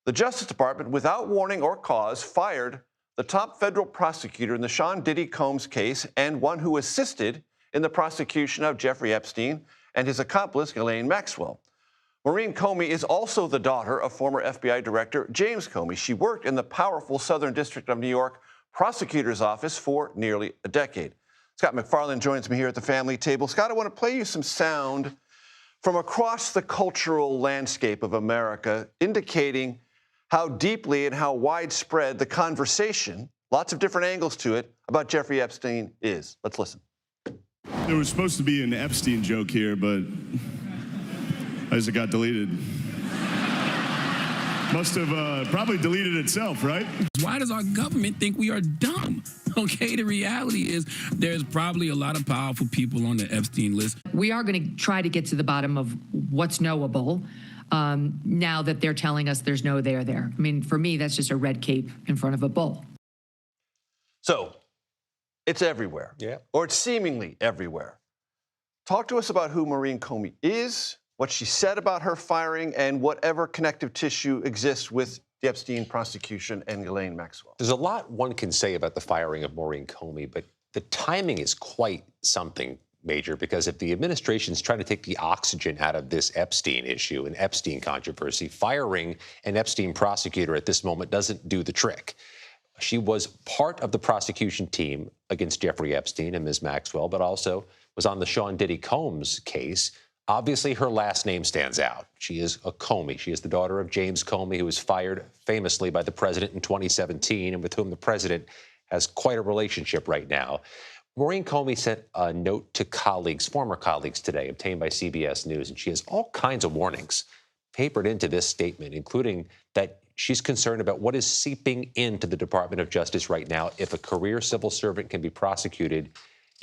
The Justice Department, without warning or cause, fired the top federal prosecutor in the Sean Diddy Combs case and one who assisted in the prosecution of Jeffrey Epstein and his accomplice, Ghislaine Maxwell. Maurene Comey is also the daughter of former FBI Director James Comey. She worked in the powerful Southern District of New York prosecutor's office for nearly a decade. Scott MacFarlane joins me here at the family table. Scott, I want to play you some sound from across the cultural landscape of America, indicating how deeply and how widespread the conversation, lots of different angles to it, about Jeffrey Epstein is. Let's listen. There was supposed to be an Epstein joke here, but as it got deleted. Must have probably deleted itself, right? Why does our government think we are dumb? Okay, the reality is there's probably a lot of powerful people on the Epstein list. We are going to try to get to the bottom of what's knowable now that they're telling us there's no there there. I mean, for me, that's just a red cape in front of a bull. So, it's everywhere. Yeah. Or it's seemingly everywhere. Talk to us about who Maurene Comey is, what she said about her firing, and whatever connective tissue exists with the Epstein prosecution and Ghislaine Maxwell. There's a lot one can say about the firing of Maurene Comey, but the timing is quite something major, because if the administration's trying to take the oxygen out of this Epstein issue and Epstein controversy, firing an Epstein prosecutor at this moment doesn't do the trick. She was part of the prosecution team against Jeffrey Epstein and Ms. Maxwell, but also was on the Sean Diddy Combs case. Obviously, her last name stands out. She is a Comey. She is the daughter of James Comey, who was fired famously by the president in 2017 and with whom the president has quite a relationship right now. Maurene Comey sent a note to colleagues, former colleagues today, obtained by CBS News, and she has all kinds of warnings papered into this statement, including that she's concerned about what is seeping into the Department of Justice right now if a career civil servant can be prosecuted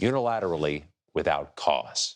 unilaterally without cause.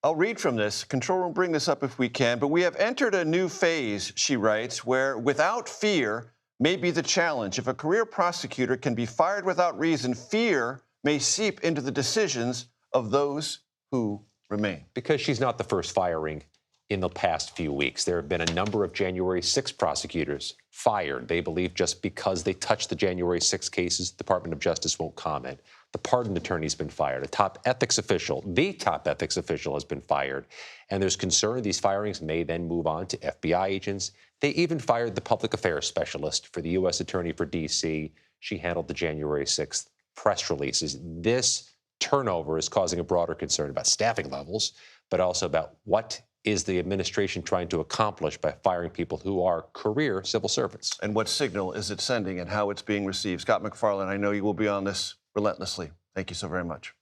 I'll read from this. Control room, bring this up if we can. But we have entered a new phase, she writes, where without fear may be the challenge. If a career prosecutor can be fired without reason, fear may seep into the decisions of those who remain. Because she's not the first firing in the past few weeks. There have been a number of January 6 prosecutors fired. They believe just because they touched the January 6 cases, the Department of Justice won't comment. The pardon attorney's been fired. A top ethics official, the top ethics official, has been fired. And there's concern these firings may then move on to FBI agents. They even fired the public affairs specialist for the U.S. Attorney for D.C. She handled the January 6th press releases. This turnover is causing a broader concern about staffing levels, but also about what is the administration trying to accomplish by firing people who are career civil servants. And what signal is it sending and how it's being received? Scott MacFarlane, I know you will be on this relentlessly. Thank you so very much.